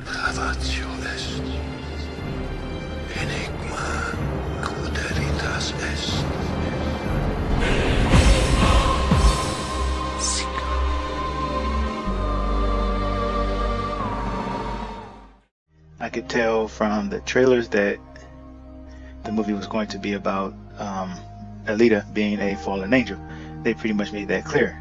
Bravatio est. Enigma crudelitas est. I could tell from the trailers that the movie was going to be about Alita being a fallen angel. They pretty much made that clear,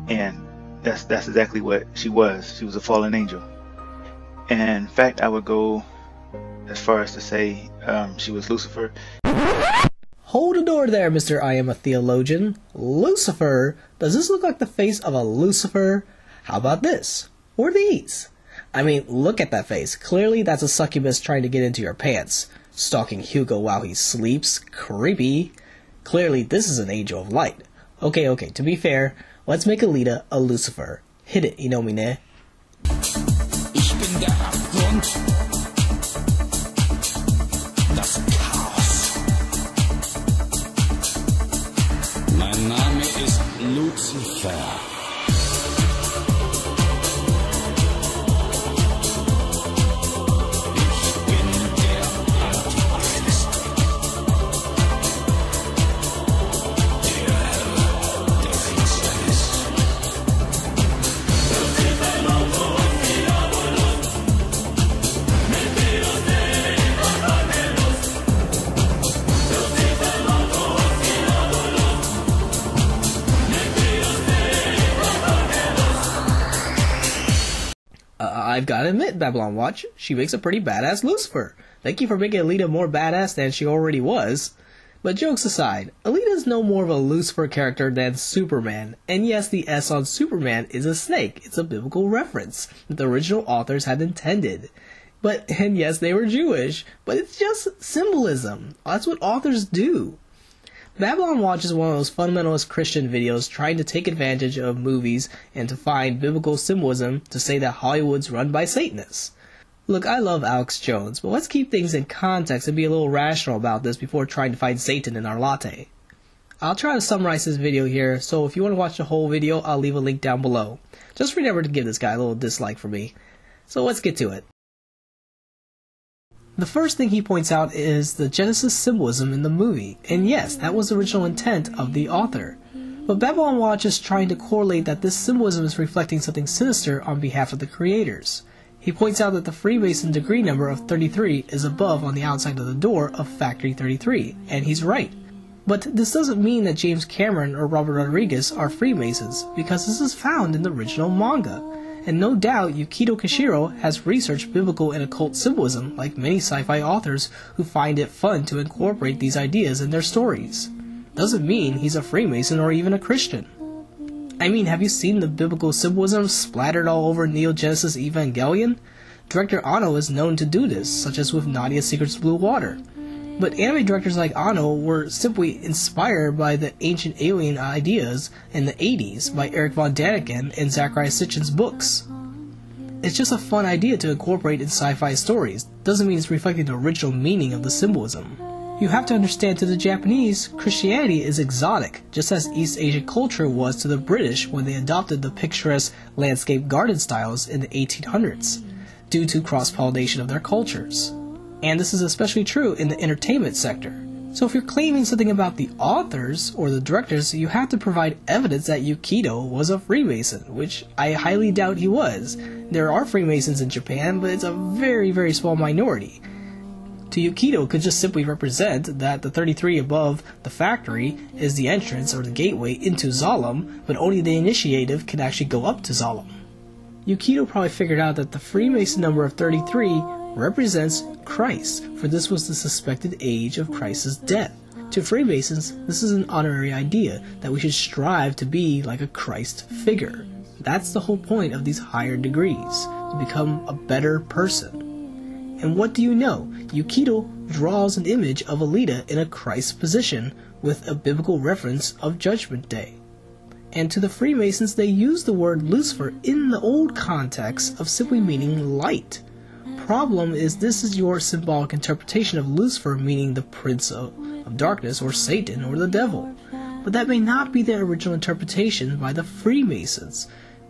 and that's exactly what she was. She was a fallen angel. And in fact, I would go as far as to say she was Lucifer. Hold the door there, Mr. I Am a Theologian. Lucifer? Does this look like the face of a Lucifer? How about this? Or these? I mean, look at that face. Clearly that's a succubus trying to get into your pants. Stalking Hugo while he sleeps. Creepy. Clearly this is an angel of light. Okay, to be fair, let's make Alita a Lucifer. Hit it, Inomine. Ich bin der Abgrund. Das Chaos. Mein Name ist Lucifer. I've got to admit, Babylon Watch, she makes a pretty badass Lucifer. Thank you for making Alita more badass than she already was. But jokes aside, Alita is no more of a Lucifer character than Superman. And yes, the S on Superman is a snake. It's a biblical reference that the original authors had intended. And yes, they were Jewish, but it's just symbolism. That's what authors do. Babylon Watch is one of those fundamentalist Christian videos trying to take advantage of movies and to find biblical symbolism to say that Hollywood's run by Satanists. Look, I love Alex Jones, but let's keep things in context and be a little rational about this before trying to find Satan in our latte. I'll try to summarize this video here, so if you want to watch the whole video, I'll leave a link down below. Just remember to give this guy a little dislike for me. So let's get to it. The first thing he points out is the Genesis symbolism in the movie, and yes, that was the original intent of the author. But Babylon Watch is trying to correlate that this symbolism is reflecting something sinister on behalf of the creators. He points out that the Freemason degree number of 33 is above on the outside of the door of Factory 33, and he's right. But this doesn't mean that James Cameron or Robert Rodriguez are Freemasons, because this is found in the original manga. And no doubt Yukito Kishiro has researched biblical and occult symbolism like many sci-fi authors who find it fun to incorporate these ideas in their stories. Doesn't mean he's a Freemason or even a Christian. I mean, have you seen the biblical symbolism splattered all over Neo Genesis Evangelion? Director Anno is known to do this, such as with Narnia Secrets of Blue Water. But anime directors like Anno were simply inspired by the ancient alien ideas in the 80s by Eric von Daniken and Zachariah Sitchin's books. It's just a fun idea to incorporate in sci-fi stories. Doesn't mean it's reflecting the original meaning of the symbolism. You have to understand, to the Japanese, Christianity is exotic, just as East Asian culture was to the British when they adopted the picturesque landscape garden styles in the 1800s, due to cross-pollination of their cultures. And this is especially true in the entertainment sector. So if you're claiming something about the authors or the directors, you have to provide evidence that Yukito was a Freemason, which I highly doubt he was. There are Freemasons in Japan, but it's a very, very small minority. To Yukito could just simply represent that the 33 above the factory is the entrance or the gateway into Zalem, but only the initiative can actually go up to Zalem. Yukito probably figured out that the Freemason number of 33 represents Christ, for this was the suspected age of Christ's death. To Freemasons, this is an honorary idea that we should strive to be like a Christ figure. That's the whole point of these higher degrees, to become a better person. And what do you know? Yukito draws an image of Alita in a Christ position with a biblical reference of Judgment Day. And to the Freemasons, they use the word Lucifer in the old context of simply meaning light. Problem is, this is your symbolic interpretation of Lucifer meaning the Prince of Darkness or Satan or the Devil. But that may not be the original interpretation by the Freemasons.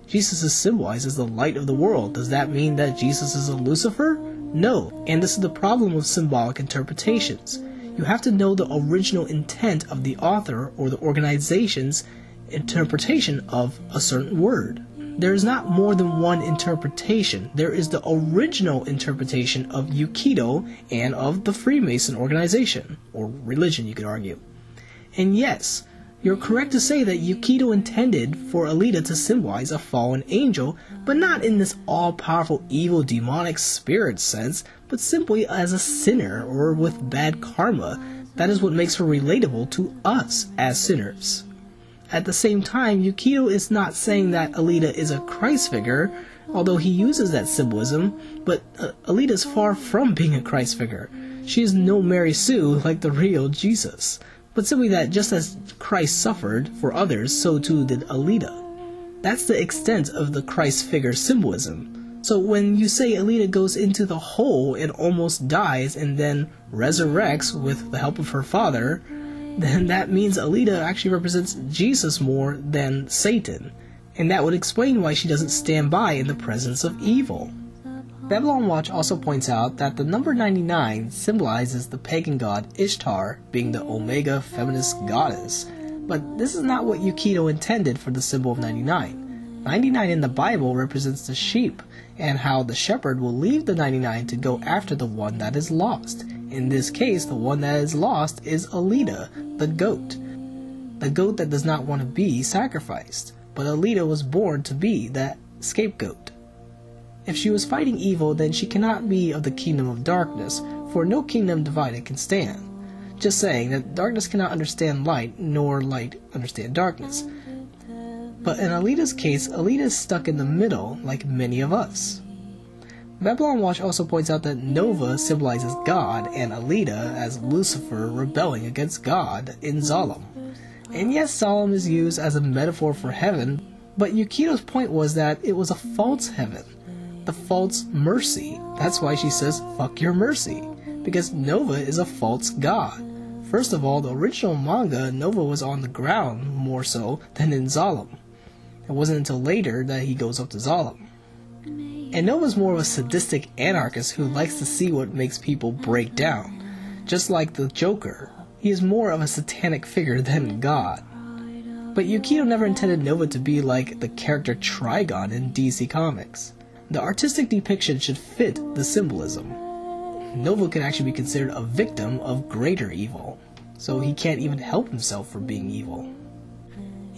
Jesus is symbolized as the light of the world. Does that mean that Jesus is a Lucifer? No, and this is the problem with symbolic interpretations. You have to know the original intent of the author or the organization's interpretation of a certain word. There is not more than one interpretation. There is the original interpretation of Yukido and of the Freemason organization, or religion you could argue. And yes, you're correct to say that Yukido intended for Alita to symbolize a fallen angel, but not in this all-powerful evil demonic spirit sense, but simply as a sinner or with bad karma. That is what makes her relatable to us as sinners. At the same time, Yukido is not saying that Alita is a Christ figure, although he uses that symbolism, but Alita is far from being a Christ figure. She is no Mary Sue like the real Jesus, but simply that just as Christ suffered for others, so too did Alita. That's the extent of the Christ figure symbolism. So when you say Alita goes into the hole and almost dies and then resurrects with the help of her father, then that means Alita actually represents Jesus more than Satan, and that would explain why she doesn't stand by in the presence of evil. Babylon Watch also points out that the number 99 symbolizes the pagan god Ishtar being the Omega feminist goddess, but this is not what Yukido intended for the symbol of 99. 99 in the Bible represents the sheep, and how the shepherd will leave the 99 to go after the one that is lost. In this case, the one that is lost is Alita, the goat that does not want to be sacrificed, but Alita was born to be that scapegoat. If she was fighting evil, then she cannot be of the kingdom of darkness, for no kingdom divided can stand. Just saying that darkness cannot understand light, nor light understand darkness. But in Alita's case, Alita is stuck in the middle, like many of us. Babylon Watch also points out that Nova symbolizes God and Alita as Lucifer rebelling against God in Zalem. And yes, Zalem is used as a metaphor for heaven, but Yukido's point was that it was a false heaven, the false mercy. That's why she says, fuck your mercy, because Nova is a false god. First of all, the original manga, Nova was on the ground more so than in Zalem. It wasn't until later that he goes up to Zalem. And Nova's more of a sadistic anarchist who likes to see what makes people break down. Just like the Joker, he is more of a satanic figure than God. But Yukido never intended Nova to be like the character Trigon in DC Comics. The artistic depiction should fit the symbolism. Nova can actually be considered a victim of greater evil, so he can't even help himself from being evil.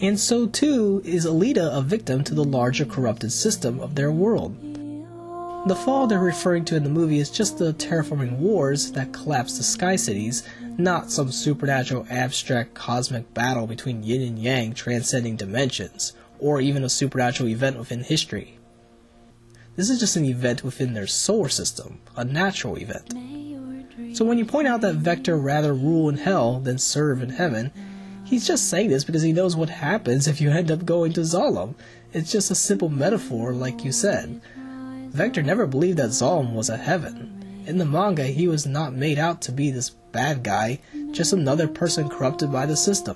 And so too is Alita a victim to the larger corrupted system of their world. The fall they're referring to in the movie is just the terraforming wars that collapsed the Sky Cities, not some supernatural abstract cosmic battle between yin and yang transcending dimensions, or even a supernatural event within history. This is just an event within their solar system, a natural event. So when you point out that Vector rather rule in hell than serve in heaven, he's just saying this because he knows what happens if you end up going to Zalem. It's just a simple metaphor, like you said. Vector never believed that Zalem was a heaven. In the manga, he was not made out to be this bad guy, just another person corrupted by the system.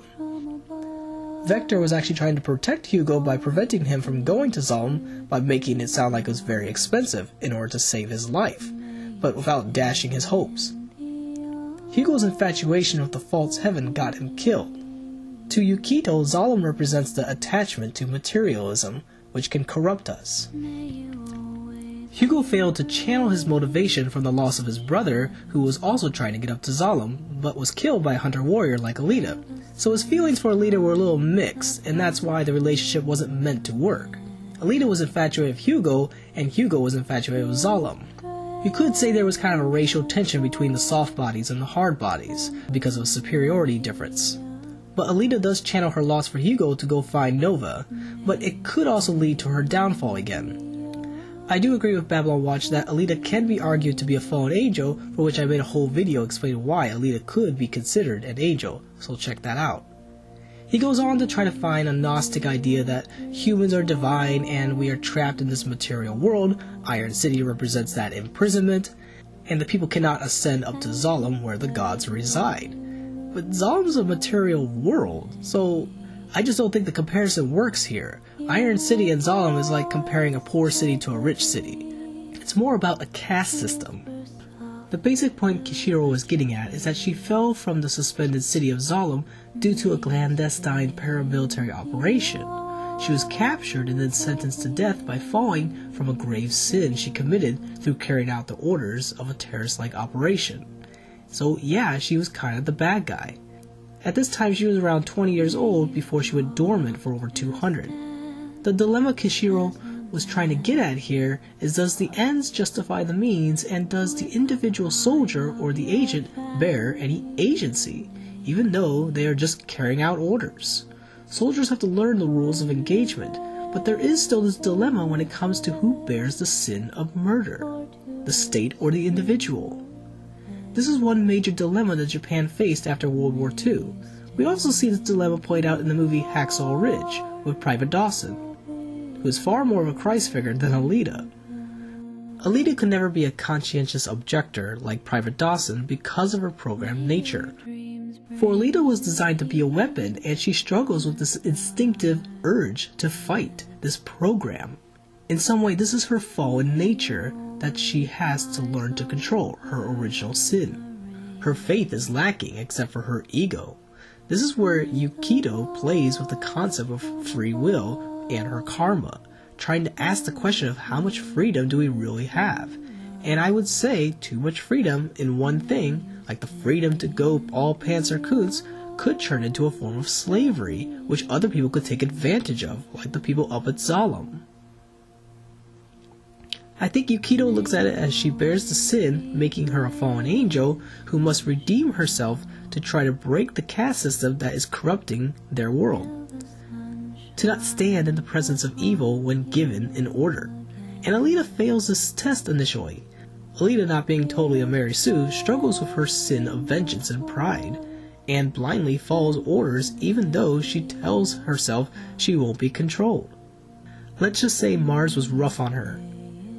Vector was actually trying to protect Hugo by preventing him from going to Zalem by making it sound like it was very expensive in order to save his life, but without dashing his hopes. Hugo's infatuation with the false heaven got him killed. To Yukido, Zalem represents the attachment to materialism, which can corrupt us. Hugo failed to channel his motivation from the loss of his brother, who was also trying to get up to Zalem, but was killed by a hunter warrior like Alita. So his feelings for Alita were a little mixed, and that's why the relationship wasn't meant to work. Alita was infatuated with Hugo, and Hugo was infatuated with Zalem. You could say there was kind of a racial tension between the soft bodies and the hard bodies, because of a superiority difference. But Alita does channel her loss for Hugo to go find Nova, but it could also lead to her downfall again. I do agree with Babylon Watch that Alita can be argued to be a fallen angel, for which I made a whole video explaining why Alita could be considered an angel, so check that out. He goes on to try to find a Gnostic idea that humans are divine and we are trapped in this material world. Iron City represents that imprisonment, and the people cannot ascend up to Zalem where the gods reside. But Zalem's a material world, so I just don't think the comparison works here. Iron City and Zalem is like comparing a poor city to a rich city. It's more about a caste system. The basic point Kishiro was getting at is that she fell from the suspended city of Zalem due to a clandestine paramilitary operation. She was captured and then sentenced to death by falling from a grave sin she committed through carrying out the orders of a terrorist-like operation. So yeah, she was kind of the bad guy. At this time she was around 20 years old before she went dormant for over 200. The dilemma Kishiro was trying to get at here is, does the ends justify the means, and does the individual soldier or the agent bear any agency, even though they are just carrying out orders? Soldiers have to learn the rules of engagement, but there is still this dilemma when it comes to who bears the sin of murder, the state or the individual. This is one major dilemma that Japan faced after World War II. We also see this dilemma played out in the movie Hacksaw Ridge with Private Dawson, who is far more of a Christ figure than Alita. Alita could never be a conscientious objector like Private Dawson because of her programmed nature. For Alita was designed to be a weapon, and she struggles with this instinctive urge to fight this program. In some way, this is her fallen nature that she has to learn to control, her original sin. Her faith is lacking except for her ego. This is where Yukito plays with the concept of free will and her karma, trying to ask the question of how much freedom do we really have? And I would say too much freedom in one thing, like the freedom to go all Panzer Kunz, could turn into a form of slavery, which other people could take advantage of, like the people up at Zalem. I think Yukito looks at it as she bears the sin, making her a fallen angel who must redeem herself to try to break the caste system that is corrupting their world. To not stand in the presence of evil when given an order. And Alita fails this test initially. Alita, not being totally a Mary Sue, struggles with her sin of vengeance and pride, and blindly follows orders even though she tells herself she won't be controlled. Let's just say Mars was rough on her.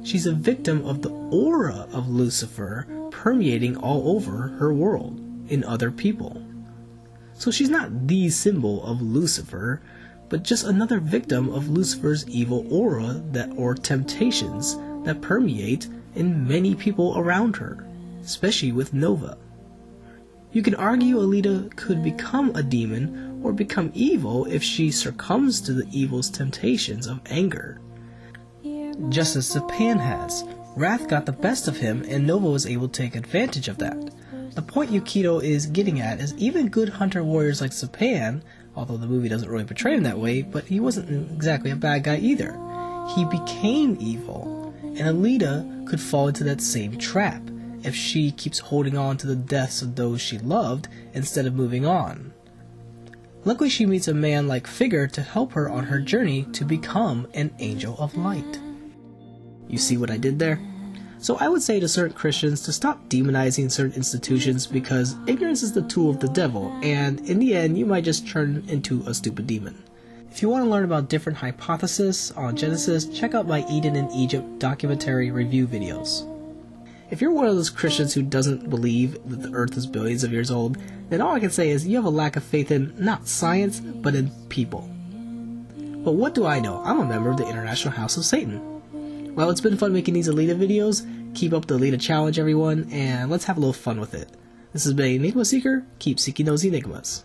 She's a victim of the aura of Lucifer permeating all over her world, in other people. So she's not the symbol of Lucifer, but just another victim of Lucifer's evil aura or temptations that permeate in many people around her, especially with Nova. You can argue Alita could become a demon or become evil if she succumbs to the evil's temptations of anger. Just as Zapan has. Wrath got the best of him and Nova was able to take advantage of that. The point Yukito is getting at is even good hunter warriors like Zapan, although the movie doesn't really portray him that way, but he wasn't exactly a bad guy either. He became evil, and Alita could fall into that same trap if she keeps holding on to the deaths of those she loved instead of moving on. Luckily she meets a man like Figure to help her on her journey to become an angel of light. You see what I did there? So I would say to certain Christians to stop demonizing certain institutions because ignorance is the tool of the devil, and in the end you might just turn into a stupid demon. If you want to learn about different hypotheses on Genesis, check out my Eden in Egypt documentary review videos. If you're one of those Christians who doesn't believe that the earth is billions of years old, then all I can say is you have a lack of faith in not science, but in people. But what do I know? I'm a member of the International House of Satan. Well, it's been fun making these Alita videos. Keep up the Alita challenge, everyone, and let's have a little fun with it. This has been Enigma Seeker. Keep seeking those enigmas.